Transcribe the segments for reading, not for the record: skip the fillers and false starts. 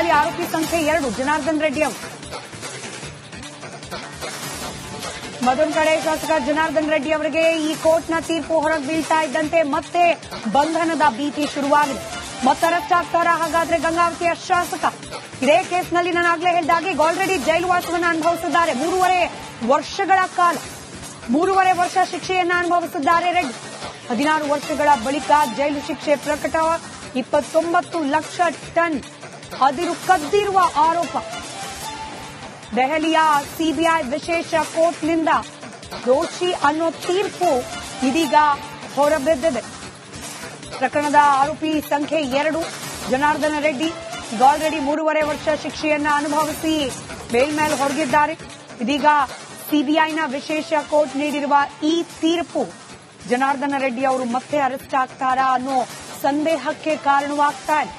ಪ್ರಕರಣದಲ್ಲಿ ಆರೋಪಿ ಸಂಖ್ಯೆ 2 ಜನಾರ್ದನ್ ರೆಡ್ಡಿ ಅವರು. ಮತ್ತೊಂದು ಕಡೆ ಶಾಸಕ ಜನಾರ್ದನ್ ರೆಡ್ಡಿ ಅವರಿಗೆ ಈ ಕೋರ್ಟ್ನ ತೀರ್ಪು ಹೊರಗೆ ಬೀಳ್ತಾ ಇದ್ದಂತೆ ಮತ್ತೆ ಬಂಧನದ ಭೀತಿ ಶುರುವಾಗಿದೆ. ಮತ್ತೆ ಅರೆಸ್ಟ್ ಆಗ್ತಾರಾ ಹಾಗಾದ್ರೆ ಗಂಗಾವತಿಯ ಶಾಸಕ? ಇದೇ ಕೇಸ್ನಲ್ಲಿ ನಾನು ಆಗ್ಲೇ ಹೇಳಿದಾಗೆ ಆಲ್ರೆಡಿ ಜೈಲುವಾಸವನ್ನು ಅನುಭವಿಸಿದ್ದಾರೆ. 3.5 ವರ್ಷ ಶಿಕ್ಷೆಯನ್ನ ಅನುಭವಿಸಿದ್ದಾರೆ ರೆಡ್ಡಿ. 16 ವರ್ಷಗಳ ಬಳಿಕ ಜೈಲು ಶಿಕ್ಷೆ ಪ್ರಕಟ. 29 ಲಕ್ಷ ಟನ್ ಅದಿರು ಕದ್ದಿರುವ ಆರೋಪ. ದೆಹಲಿಯ ಸಿಬಿಐ ವಿಶೇಷ ಕೋರ್ಟ್ನಿಂದ ದೋಷಿ ಅನ್ನೋ ತೀರ್ಪು ಇದೀಗ ಹೊರಬಿದ್ದಿದೆ. ಪ್ರಕರಣದ ಆರೋಪಿ ಸಂಖ್ಯೆ 2 ಜನಾರ್ದನ ರೆಡ್ಡಿ ಈಗ ಆಲ್ರೆಡಿ 3.5 ವರ್ಷ ಶಿಕ್ಷೆಯನ್ನ ಅನುಭವಿಸಿ ಮೇಲ್ಮೇಲ್ ಹೊರಗಿದ್ದಾರೆ. ಇದೀಗ ಸಿಬಿಐನ ವಿಶೇಷ ಕೋರ್ಟ್ ನೀಡಿರುವ ಈ ತೀರ್ಪು ಜನಾರ್ದನ ರೆಡ್ಡಿ ಅವರು ಮತ್ತೆ ಅರೆಸ್ಟ್ ಆಗ್ತಾರಾ ಅನ್ನೋ ಸಂದೇಹಕ್ಕೆ ಕಾರಣವಾಗ್ತಾ ಇದೆ.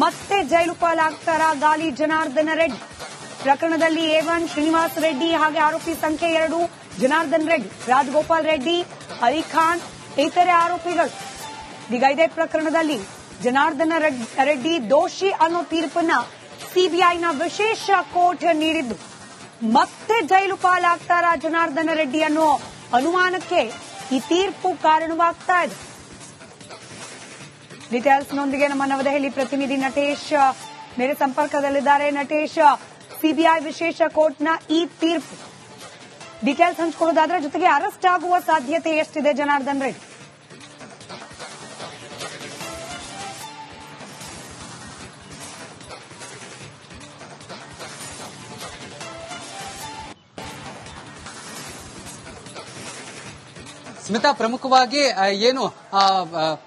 ಮತ್ತೆ ಜೈಲು ಪಾಲಾಗ್ತಾರಾ ಗಾಲಿ ಜನಾರ್ದನ ರೆಡ್ಡಿ? ಪ್ರಕರಣದಲ್ಲಿ A1 ಶ್ರೀನಿವಾಸ್ ರೆಡ್ಡಿ ಹಾಗೆ ಆರೋಪಿ ಸಂಖ್ಯೆ 2 ಜನಾರ್ದನ್ ರೆಡ್ಡಿ, ರಾಜಗೋಪಾಲ್ ರೆಡ್ಡಿ, ಅಲಿಖಾನ್ ಇತರೆ ಆರೋಪಿಗಳು. ಈಗ ಇದೇ ಪ್ರಕರಣದಲ್ಲಿ ಜನಾರ್ದನ ರೆಡ್ಡಿ ದೋಷಿ ಅನ್ನೋ ತೀರ್ಪನ್ನ ಸಿಬಿಐನ ವಿಶೇಷ ಕೋರ್ಟ್ ನೀಡಿದ್ದು ಮತ್ತೆ ಜೈಲು ಪಾಲಾಗ್ತಾರಾ ಜನಾರ್ದನ ರೆಡ್ಡಿ ಅನ್ನೋ ಅನುಮಾನಕ್ಕೆ ಈ ತೀರ್ಪು ಕಾರಣವಾಗ್ತಾ ಇದೆ. ಡೀಟೇಲ್ಸ್ನೊಂದಿಗೆ ನಮ್ಮ ನವದೆಹಲಿ ಪ್ರತಿನಿಧಿ ನಟೇಶ್ ನೇರ ಸಂಪರ್ಕದಲ್ಲಿದ್ದಾರೆ. ನಟೇಶ್, ಸಿಬಿಐ ವಿಶೇಷ ಕೋರ್ಟ್ನ ಈ ತೀರ್ಪು ಡೀಟೇಲ್ಸ್ ಹಂಚಿಕೊಳ್ಳೋದಾದ್ರೆ, ಜೊತೆಗೆ ಅರೆಸ್ಟ್ ಆಗುವ ಸಾಧ್ಯತೆ ಎಷ್ಟಿದೆ ಜನಾರ್ದನ್ ರೆಡ್ಡಿ? ಸ್ಮಿತಾ, ಪ್ರಮುಖವಾಗಿ ಏನು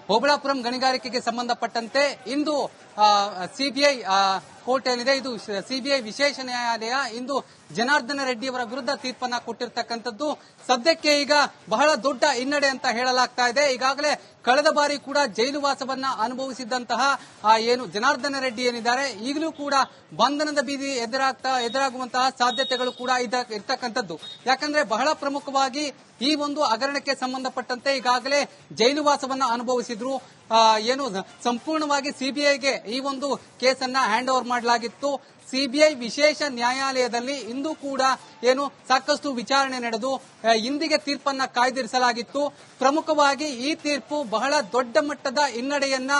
ಹೋಬಳಾಪುರಂ ಗಣಿಗಾರಿಕೆಗೆ ಸಂಬಂಧಪಟ್ಟಂತೆ ಇಂದು ಸಿಬಿಐ ಕೋರ್ಟ್ ಏನಿದೆ, ಇದು ಸಿಬಿಐ ವಿಶೇಷ ನ್ಯಾಯಾಲಯ ಇಂದು ಜನಾರ್ದನ ರೆಡ್ಡಿ ಅವರ ವಿರುದ್ಧ ತೀರ್ಪನ್ನ ಕೊಟ್ಟಿರ್ತಕ್ಕಂಥದ್ದು ಸದ್ಯಕ್ಕೆ ಈಗ ಬಹಳ ದೊಡ್ಡ ಹಿನ್ನಡೆ ಅಂತ ಹೇಳಲಾಗ್ತಾ ಇದೆ. ಈಗಾಗಲೇ ಕಳೆದ ಬಾರಿ ಕೂಡ ಜೈಲುವಾಸವನ್ನ ಅನುಭವಿಸಿದ್ದಂತಹ ಏನು ಜನಾರ್ದನ ರೆಡ್ಡಿ ಏನಿದ್ದಾರೆ, ಈಗಲೂ ಕೂಡ ಬಂಧನದ ಬೀದಿ ಎದುರಾಗುವಂತಹ ಸಾಧ್ಯತೆಗಳು ಕೂಡ ಇರ್ತಕ್ಕಂಥದ್ದು. ಯಾಕಂದ್ರೆ ಬಹಳ ಪ್ರಮುಖವಾಗಿ ಈ ಒಂದು ಹಗರಣಕ್ಕೆ ಸಂಬಂಧಪಟ್ಟಂತೆ ಈಗಾಗಲೇ ಜೈಲುವಾಸವನ್ನ ಅನುಭವಿಸಿದ್ರು. ಏನು ಸಂಪೂರ್ಣವಾಗಿ ಸಿಬಿಐಗೆ ಈ ಒಂದು ಕೇಸನ್ನ ಹ್ಯಾಂಡ್ ಓವರ್ ಮಾಡಲಾಗಿತ್ತು. ಸಿಬಿಐ ವಿಶೇಷ ನ್ಯಾಯಾಲಯದಲ್ಲಿ ಇಂದು ಕೂಡ ಏನು ಸಾಕಷ್ಟು ವಿಚಾರಣೆ ನಡೆದು ಇಂದಿಗೆ ತೀರ್ಪನ್ನ ಕಾಯ್ದಿರಿಸಲಾಗಿತ್ತು. ಪ್ರಮುಖವಾಗಿ ಈ ತೀರ್ಪು ಬಹಳ ದೊಡ್ಡ ಮಟ್ಟದ ಹಿನ್ನಡೆಯನ್ನ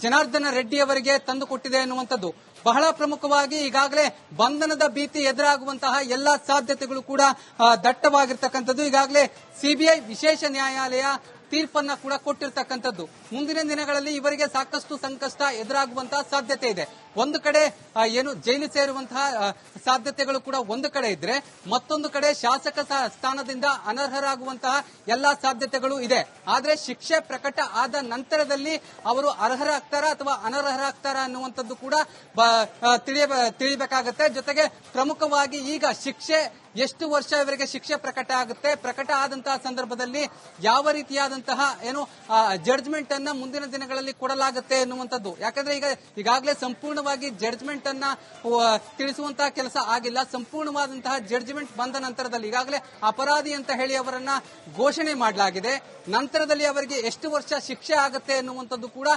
ಜನಾರ್ದನ ರೆಡ್ಡಿ ಅವರಿಗೆ ತಂದುಕೊಟ್ಟಿದೆ ಎನ್ನುವಂಥದ್ದು. ಬಹಳ ಪ್ರಮುಖವಾಗಿ ಈಗಾಗಲೇ ಬಂಧನದ ಭೀತಿ ಎದುರಾಗುವಂತಹ ಎಲ್ಲಾ ಸಾಧ್ಯತೆಗಳು ಕೂಡ ದಟ್ಟವಾಗಿರ್ತಕ್ಕಂಥದ್ದು. ಈಗಾಗಲೇ ಸಿಬಿಐ ವಿಶೇಷ ನ್ಯಾಯಾಲಯ ತೀರ್ಪನ್ನ ಕೂಡ ಕೊಟ್ಟಿರ್ತಕ್ಕಂಥದ್ದು. ಮುಂದಿನ ದಿನಗಳಲ್ಲಿ ಇವರಿಗೆ ಸಾಕಷ್ಟು ಸಂಕಷ್ಟ ಎದುರಾಗುವಂತಹ ಸಾಧ್ಯತೆ ಇದೆ. ಒಂದು ಕಡೆ ಏನು ಜೈಲು ಸೇರುವಂತಹ ಸಾಧ್ಯತೆಗಳು ಕೂಡ ಒಂದು ಕಡೆ ಇದ್ರೆ, ಮತ್ತೊಂದು ಕಡೆ ಶಾಸಕ ಸ್ಥಾನದಿಂದ ಅನರ್ಹರಾಗುವಂತಹ ಎಲ್ಲಾ ಸಾಧ್ಯತೆಗಳು ಇದೆ. ಆದ್ರೆ ಶಿಕ್ಷೆ ಪ್ರಕಟ ಆದ ನಂತರದಲ್ಲಿ ಅವರು ಅರ್ಹರಾಗ್ತಾರಾ ಅಥವಾ ಅನರ್ಹರಾಗ್ತಾರಾ ಅನ್ನುವಂಥದ್ದು ಕೂಡ ತಿಳಿಬೇಕಾಗತ್ತೆ. ಜೊತೆಗೆ ಪ್ರಮುಖವಾಗಿ ಈಗ ಶಿಕ್ಷೆ ಎಷ್ಟು ವರ್ಷ ಇವರಿಗೆ ಶಿಕ್ಷೆ ಪ್ರಕಟ ಆಗುತ್ತೆ, ಪ್ರಕಟ ಆದಂತಹ ಸಂದರ್ಭದಲ್ಲಿ ಯಾವ ರೀತಿಯಾದಂತಹ ಏನು ಜಡ್ಜ್ಮೆಂಟ್ ಅನ್ನ ಮುಂದಿನ ದಿನಗಳಲ್ಲಿ ಕೊಡಲಾಗುತ್ತೆ ಎನ್ನುವಂಥದ್ದು. ಯಾಕಂದ್ರೆ ಈಗಾಗಲೇ ಸಂಪೂರ್ಣವಾಗಿ ಜಡ್ಜ್ಮೆಂಟ್ ಅನ್ನ ತಿಳಿಸುವಂತಹ ಕೆಲಸ ಆಗಿಲ್ಲ. ಸಂಪೂರ್ಣವಾದಂತಹ ಜಡ್ಜ್ಮೆಂಟ್ ಬಂದ ನಂತರದಲ್ಲಿ ಈಗಾಗಲೇ ಅಪರಾಧಿ ಅಂತ ಹೇಳಿ ಅವರನ್ನ ಘೋಷಣೆ ಮಾಡಲಾಗಿದೆ. ನಂತರದಲ್ಲಿ ಅವರಿಗೆ ಎಷ್ಟು ವರ್ಷ ಶಿಕ್ಷೆ ಆಗುತ್ತೆ ಎನ್ನುವಂಥದ್ದು ಕೂಡ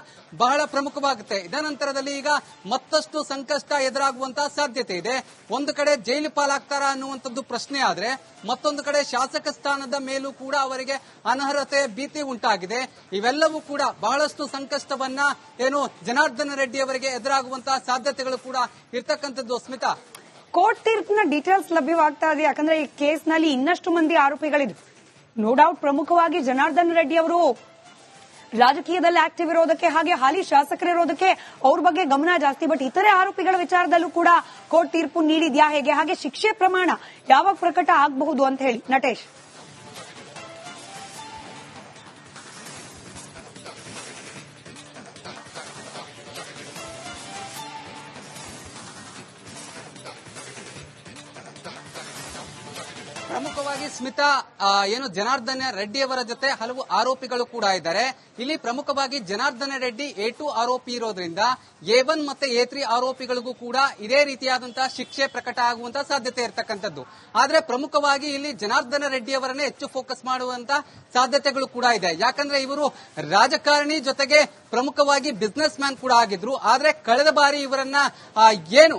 ಬಹಳ ಪ್ರಮುಖವಾಗುತ್ತೆ. ಇದ ನಂತರದಲ್ಲಿ ಈಗ ಮತ್ತಷ್ಟು ಸಂಕಷ್ಟ ಎದುರಾಗುವಂತಹ ಸಾಧ್ಯತೆ ಇದೆ. ಒಂದು ಕಡೆ ಜೈಲು ಪಾಲಾಗ್ತಾರಾ ಅನ್ನುವಂಥದ್ದು ಪ್ರಶ್ನೆ ಆದ್ರೆ, ಮತ್ತೊಂದು ಕಡೆ ಶಾಸಕ ಸ್ಥಾನದ ಮೇಲೂ ಕೂಡ ಅವರಿಗೆ ಅನರ್ಹತೆ ಭೀತಿ ಉಂಟಾಗಿದೆ. ಇವೆಲ್ಲವೂ ಕೂಡ ಬಹಳಷ್ಟು ಸಂಕಷ್ಟವನ್ನ ಏನು ಜನಾರ್ದನ ರೆಡ್ಡಿ ಅವರಿಗೆ ಎದುರಾಗುವಂತಹ ಸಾಧ್ಯತೆಗಳು ಕೂಡ ಇರ್ತಕ್ಕಂಥದ್ದು. ಸ್ಮಿತಾ, ಕೋರ್ಟ್ ತೀರ್ಪಿನ ಡೀಟೇಲ್ಸ್ ಲಭ್ಯವಾಗ್ತಾ ಇದೆ. ಯಾಕಂದ್ರೆ ಈ ಕೇಸ್ನಲ್ಲಿ ಇನ್ನಷ್ಟು ಮಂದಿ ಆರೋಪಿಗಳಿದ್ರು. ನೋ ಡೌಟ್ ಪ್ರಮುಖವಾಗಿ ಜನಾರ್ದನ್ ರೆಡ್ಡಿ ಅವರು ರಾಜಕೀಯದಲ್ಲಿ ಆಕ್ಟಿವ್ ಇರೋದಕ್ಕೆ ಹಾಗೆ ಹಾಲಿ ಶಾಸಕರಿರೋದಕ್ಕೆ ಅವ್ರ ಬಗ್ಗೆ ಗಮನ ಜಾಸ್ತಿ. ಬಟ್ ಇತರೆ ಆರೋಪಿಗಳ ವಿಚಾರದಲ್ಲೂ ಕೂಡ ಕೋರ್ಟ್ ತೀರ್ಪು ನೀಡಿದ್ಯಾ ಹೇಗೆ, ಹಾಗೆ ಶಿಕ್ಷೆ ಪ್ರಮಾಣ ಯಾವಾಗ ಪ್ರಕಟ ಆಗಬಹುದು ಅಂತ ಹೇಳಿ ನಟೇಶ್? ಪ್ರಮುಖವಾಗಿ ಸ್ಮಿತಾ, ಏನು ಜನಾರ್ದನ ರೆಡ್ಡಿ ಅವರ ಜೊತೆ ಹಲವು ಆರೋಪಿಗಳು ಕೂಡ ಇದ್ದಾರೆ. ಇಲ್ಲಿ ಪ್ರಮುಖವಾಗಿ ಜನಾರ್ದನ ರೆಡ್ಡಿ A2 ಆರೋಪಿ ಇರೋದ್ರಿಂದ A1 ಮತ್ತೆ A3 ಆರೋಪಿಗಳಿಗೂ ಕೂಡ ಇದೇ ರೀತಿಯಾದಂತಹ ಶಿಕ್ಷೆ ಪ್ರಕಟ ಆಗುವಂತಹ ಸಾಧ್ಯತೆ ಇರತಕ್ಕಂಥದ್ದು. ಆದ್ರೆ ಪ್ರಮುಖವಾಗಿ ಇಲ್ಲಿ ಜನಾರ್ದನ ರೆಡ್ಡಿ ಅವರನ್ನೇ ಹೆಚ್ಚು ಫೋಕಸ್ ಮಾಡುವಂತಹ ಸಾಧ್ಯತೆಗಳು ಕೂಡ ಇದೆ. ಯಾಕಂದ್ರೆ ಇವರು ರಾಜಕಾರಣಿ ಜೊತೆಗೆ ಪ್ರಮುಖವಾಗಿ ಬಿಸ್ನೆಸ್ ಮ್ಯಾನ್ ಕೂಡ ಆಗಿದ್ರು. ಆದ್ರೆ ಕಳೆದ ಬಾರಿ ಇವರನ್ನ ಏನು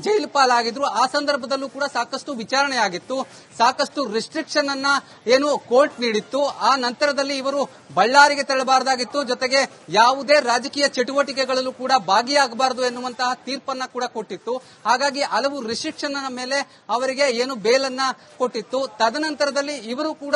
ಜೈಲು ಪಾಲಾಗಿದ್ರು ಆ ಸಂದರ್ಭದಲ್ಲೂ ಕೂಡ ಸಾಕಷ್ಟು ವಿಚಾರಣೆ ಆಗಿತ್ತು, ಸಾಕಷ್ಟು ರಿಸ್ಟ್ರಿಕ್ಷನ್ ಅನ್ನ ಏನು ಕೋರ್ಟ್ ನೀಡಿತ್ತು. ಆ ನಂತರದಲ್ಲಿ ಇವರು ಬಳ್ಳಾರಿಗೆ ತೆರಳಬಾರದಾಗಿತ್ತು, ಜೊತೆಗೆ ಯಾವುದೇ ರಾಜಕೀಯ ಚಟುವಟಿಕೆಗಳಲ್ಲೂ ಕೂಡ ಭಾಗಿಯಾಗಬಾರದು ಎನ್ನುವಂತಹ ತೀರ್ಪನ್ನ ಕೂಡ ಕೊಟ್ಟಿತ್ತು. ಹಾಗಾಗಿ ಹಲವು ರಿಸ್ಟ್ರಿಕ್ಷನ್ ಮೇಲೆ ಅವರಿಗೆ ಏನು ಬೇಲನ್ನ ಕೊಟ್ಟಿತ್ತು. ತದನಂತರದಲ್ಲಿ ಇವರು ಕೂಡ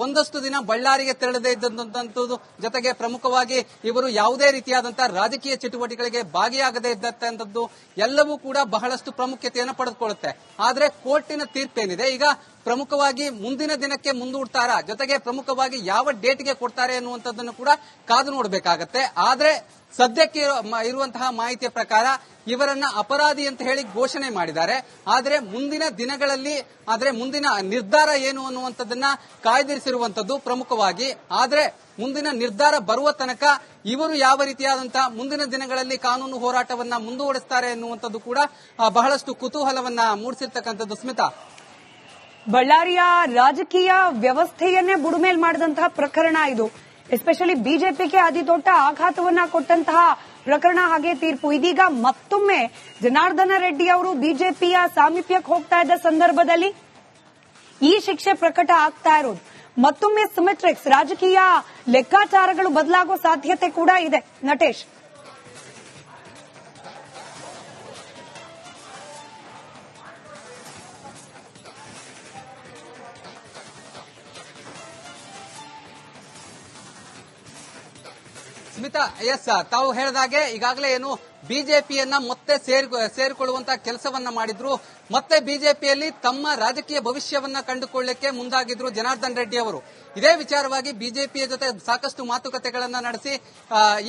ಒಂದಷ್ಟು ದಿನ ಬಳ್ಳಾರಿಗೆ ತೆರಳದೇ ಇದ್ದಂತದ್ದು, ಜೊತೆಗೆ ಪ್ರಮುಖವಾಗಿ ಇವರು ಯಾವುದೇ ರೀತಿಯಾದಂತಹ ರಾಜಕೀಯ ಚಟುವಟಿಕೆಗಳಿಗೆ ಭಾಗಿಯಾಗದೇ ಇದ್ದಂತದ್ದು ಎಲ್ಲವೂ ಕೂಡ ಬಹಳಷ್ಟು ಪ್ರಾಮುಖ್ಯತೆಯನ್ನು ಪಡೆದುಕೊಳ್ಳುತ್ತೆ. ಆದ್ರೆ ಕೋರ್ಟಿನ ತೀರ್ಪೇನಿದೆ ಈಗ ಪ್ರಮುಖವಾಗಿ ಮುಂದಿನ ದಿನಕ್ಕೆ ಮುಂದೂಡ್ತಾರಾ, ಜೊತೆಗೆ ಪ್ರಮುಖವಾಗಿ ಯಾವ ಡೇಟ್ಗೆ ಕೊಡ್ತಾರೆ ಅನ್ನುವಂಥದ್ದನ್ನು ಕೂಡ ಕಾದು ನೋಡಬೇಕಾಗತ್ತೆ. ಆದ್ರೆ ಸದ್ಯಕ್ಕೆ ಇರುವಂತಹ ಮಾಹಿತಿಯ ಪ್ರಕಾರ ಇವರನ್ನ ಅಪರಾಧಿ ಅಂತ ಹೇಳಿ ಘೋಷಣೆ ಮಾಡಿದ್ದಾರೆ. ಆದ್ರೆ ಮುಂದಿನ ದಿನಗಳಲ್ಲಿ ಮುಂದಿನ ನಿರ್ಧಾರ ಏನು ಅನ್ನುವಂಥದ್ದನ್ನ ಕಾಯ್ದಿರಿಸಿರುವಂತದ್ದು ಪ್ರಮುಖವಾಗಿ. ಆದ್ರೆ ಮುಂದಿನ ನಿರ್ಧಾರ ಬರುವ ತನಕ ಇವರು ಯಾವ ರೀತಿಯಾದಂತಹ ಮುಂದಿನ ದಿನಗಳಲ್ಲಿ ಕಾನೂನು ಹೋರಾಟವನ್ನ ಮುಂದುವರಿಸ್ತಾರೆ ಎನ್ನುವಂಥದ್ದು ಕೂಡ ಬಹಳಷ್ಟು ಕುತೂಹಲವನ್ನ ಮೂಡಿಸಿರ್ತಕ್ಕಂಥದ್ದು. ಸ್ಮಿತಾ, ಬಳ್ಳಾರಿಯ ರಾಜಕೀಯ ವ್ಯವಸ್ಥೆಯನ್ನೇ ಬುಡುಮೇಲ್ ಮಾಡಿದಂತಹ ಪ್ರಕರಣ ಇದು. ಎಸ್ಪೆಷಲಿ ಬಿಜೆಪಿಗೆ ಅತಿ ದೊಡ್ಡ ಆಘಾತವನ್ನ ಕೊಟ್ಟಂತಹ ಪ್ರಕರಣ, ಹಾಗೆ ತೀರ್ಪು. ಇದೀಗ ಮತ್ತೊಮ್ಮೆ ಜನಾರ್ದನ ರೆಡ್ಡಿ ಅವರು ಬಿಜೆಪಿಯ ಸಾಮೀಪ್ಯಕ್ಕೆ ಹೋಗ್ತಾ ಇದ್ದ ಸಂದರ್ಭದಲ್ಲಿ ಈ ಶಿಕ್ಷೆ ಪ್ರಕಟ ಆಗ್ತಾ ಇರೋದು ಮತ್ತೊಮ್ಮೆ ಸಿಮೆಟ್ರಿಕ್ಸ್ ರಾಜಕೀಯ ಲೆಕ್ಕಾಚಾರಗಳು ಬದಲಾಗೋ ಸಾಧ್ಯತೆ ಕೂಡ ಇದೆ. ನಟೇಶ್, ಸ್ಮಿತಾ, ಎಸ್, ತಾವು ಹೇಳಿದಾಗೆ ಈಗಾಗಲೇ ಏನು ಬಿಜೆಪಿಯನ್ನ ಮತ್ತೆ ಸೇರಿಕೊಳ್ಳುವಂತಹ ಕೆಲಸವನ್ನ ಮಾಡಿದ್ರು, ಮತ್ತೆ ಬಿಜೆಪಿಯಲ್ಲಿ ತಮ್ಮ ರಾಜಕೀಯ ಭವಿಷ್ಯವನ್ನ ಕಂಡುಕೊಳ್ಳಲಿಕ್ಕೆ ಮುಂದಾಗಿದ್ರು ಜನಾರ್ದನ್ ರೆಡ್ಡಿ ಅವರು. ಇದೇ ವಿಚಾರವಾಗಿ ಬಿಜೆಪಿಯ ಜೊತೆ ಸಾಕಷ್ಟು ಮಾತುಕತೆಗಳನ್ನ ನಡೆಸಿ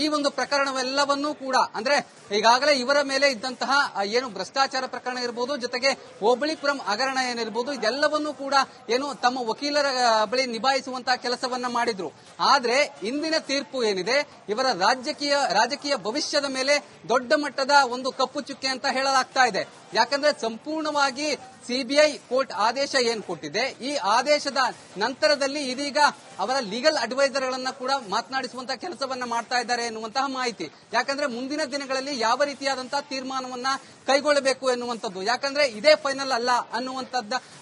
ಈ ಒಂದು ಪ್ರಕರಣವೆಲ್ಲವನ್ನೂ ಕೂಡ, ಅಂದ್ರೆ ಈಗಾಗಲೇ ಇವರ ಮೇಲೆ ಇದ್ದಂತಹ ಏನು ಭ್ರಷ್ಟಾಚಾರ ಪ್ರಕರಣ ಇರಬಹುದು, ಜೊತೆಗೆ ಹೋಬಳಿಪುರಂ ಹಗರಣ ಏನಿರಬಹುದು, ಇದೆಲ್ಲವನ್ನೂ ಕೂಡ ಏನು ತಮ್ಮ ವಕೀಲರ ಬಳಿ ನಿಭಾಯಿಸುವಂತಹ ಕೆಲಸವನ್ನ ಮಾಡಿದ್ರು. ಆದ್ರೆ ಇಂದಿನ ತೀರ್ಪು ಏನಿದೆ ಇವರ ರಾಜಕೀಯ ಭವಿಷ್ಯದ ಮೇಲೆ ದೊಡ್ಡ ಮಟ್ಟದ ಒಂದು ಕಪ್ಪು ಚುಕ್ಕೆ ಅಂತ ಹೇಳಲಾಗ್ತಾ ಇದೆ. ಯಾಕಂದ್ರೆ ಸಂಪೂರ್ಣವಾಗಿ ಸಿಬಿಐ ಕೋರ್ಟ್ ಆದೇಶ ಏನ್ ಕೊಟ್ಟಿದೆ, ಈ ಆದೇಶದ ನಂತರದಲ್ಲಿ ಇದೀಗ ಅವರ ಲೀಗಲ್ ಅಡ್ವೈಸರ್ ಗಳನ್ನ ಕೂಡ ಮಾತನಾಡಿಸುವಂತಹ ಕೆಲಸವನ್ನ ಮಾಡ್ತಾ ಇದ್ದಾರೆ ಎನ್ನುವಂತಹ ಮಾಹಿತಿ. ಯಾಕಂದ್ರೆ ಮುಂದಿನ ದಿನಗಳಲ್ಲಿ ಯಾವ ರೀತಿಯಾದಂತಹ ತೀರ್ಮಾನವನ್ನ ಕೈಗೊಳ್ಳಬೇಕು ಎನ್ನುವಂಥದ್ದು, ಯಾಕಂದ್ರೆ ಇದೇ ಫೈನಲ್ ಅಲ್ಲ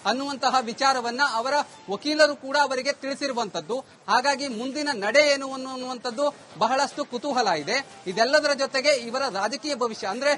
ಅನ್ನುವಂತಹ ವಿಚಾರವನ್ನ ಅವರ ವಕೀಲರು ಕೂಡ ಅವರಿಗೆ ತಿಳಿಸಿರುವಂತದ್ದು. ಹಾಗಾಗಿ ಮುಂದಿನ ನಡೆ ಏನು ಅನ್ನುವಂಥದ್ದು ಬಹಳಷ್ಟು ಕುತೂಹಲ ಇದೆ. ಇದೆಲ್ಲದರ ಜೊತೆಗೆ ಇವರ ರಾಜಕೀಯ ಭವಿಷ್ಯ ಅಂದ್ರೆ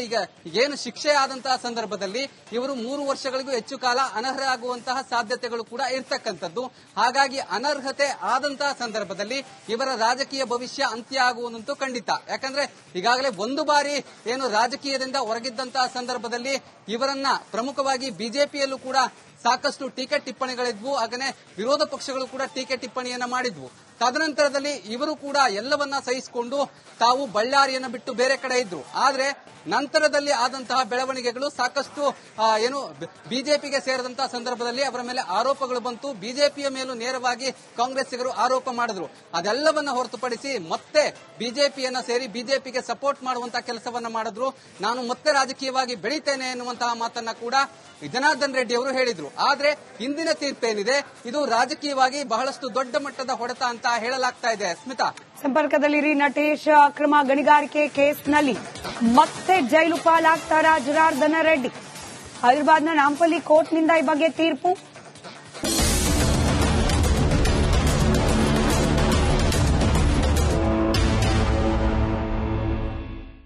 ಈಗ ಏನು ಶಿಕ್ಷೆ ಆದಂತಹ ಸಂದರ್ಭದಲ್ಲಿ ಇವರು 3 ವರ್ಷಗಳಿಗೂ ಹೆಚ್ಚು ಕಾಲ ಅನರ್ಹರಾಗುವಂತಹ ಸಾಧ್ಯತೆಗಳು ಕೂಡ ಇರ್ತಕ್ಕಂಥದ್ದು. ಹಾಗಾಗಿ ಅನರ್ಹತೆ ಆದಂತಹ ಸಂದರ್ಭದಲ್ಲಿ ಇವರ ರಾಜಕೀಯ ಭವಿಷ್ಯ ಅಂತ್ಯ ಆಗುವುದಂತೂ ಖಂಡಿತ. ಯಾಕಂದ್ರೆ ಈಗಾಗಲೇ ಒಂದು ಬಾರಿ ಏನು ರಾಜಕೀಯದಿಂದ ಹೊರಗಿದ್ದಂತಹ ಸಂದರ್ಭದಲ್ಲಿ ಇವರನ್ನ ಪ್ರಮುಖವಾಗಿ ಬಿಜೆಪಿಯಲ್ಲೂ ಕೂಡ ಸಾಕಷ್ಟು ಟೀಕೆ ಟಿಪ್ಪಣಿಗಳಿದ್ವು, ಹಾಗನೇ ವಿರೋಧ ಪಕ್ಷಗಳು ಕೂಡ ಟೀಕೆ ಟಿಪ್ಪಣಿಯನ್ನ ಮಾಡಿದ್ವು. ತದನಂತರದಲ್ಲಿ ಇವರು ಕೂಡ ಎಲ್ಲವನ್ನ ಸಹಿಸಿಕೊಂಡು ತಾವು ಬಳ್ಳಾರಿಯನ್ನು ಬಿಟ್ಟು ಬೇರೆ ಕಡೆ ಇದ್ರು. ಆದ್ರೆ ನಂತರದಲ್ಲಿ ಆದಂತಹ ಬೆಳವಣಿಗೆಗಳು ಸಾಕಷ್ಟು ಏನು ಬಿಜೆಪಿಗೆ ಸೇರಿದಂತಹ ಸಂದರ್ಭದಲ್ಲಿ ಅವರ ಮೇಲೆ ಆರೋಪಗಳು ಬಂತು. ಬಿಜೆಪಿಯ ಮೇಲೂ ನೇರವಾಗಿ ಕಾಂಗ್ರೆಸ್ಸಿಗರು ಆರೋಪ ಮಾಡಿದ್ರು. ಅದೆಲ್ಲವನ್ನ ಹೊರತುಪಡಿಸಿ ಮತ್ತೆ ಬಿಜೆಪಿಯನ್ನ ಸೇರಿ ಬಿಜೆಪಿಗೆ ಸಪೋರ್ಟ್ ಮಾಡುವಂತಹ ಕೆಲಸವನ್ನ ಮಾಡಿದ್ರು. ನಾನು ಮತ್ತೆ ರಾಜಕೀಯವಾಗಿ ಬೆಳೀತೇನೆ ಎನ್ನುವಂತಹ ಮಾತನ್ನ ಕೂಡ ಜನಾರ್ದನ್ ರೆಡ್ಡಿ ಅವರು ಹೇಳಿದ್ರು. ಆದ್ರೆ ಇಂದಿನ ತೀರ್ಪೇನಿದೆ ಇದು ರಾಜಕೀಯವಾಗಿ ಬಹಳಷ್ಟು ದೊಡ್ಡ ಮಟ್ಟದ ಹೊಡೆತ ಅಂತ ಹೇಳಲಾಗ್ತಾ ಇದೆ. ಸ್ಮಿತಾ, ಸಂಪರ್ಕದಲ್ಲಿರಿ. ನಟೇಶ್, ಅಕ್ರಮ ಗಣಿಗಾರಿಕೆ ಕೇಸ್ನಲ್ಲಿ ಮತ್ತೆ ಜೈಲು ಪಾಲಾಗ್ತಾರಾ ಜನಾರ್ದನ ರೆಡ್ಡಿ? ಹೈದರಾಬಾದ್ನ ನಾಂಪಲ್ಲಿ ಕೋರ್ಟ್ನಿಂದ ಈ ಬಗ್ಗೆ ತೀರ್ಪು.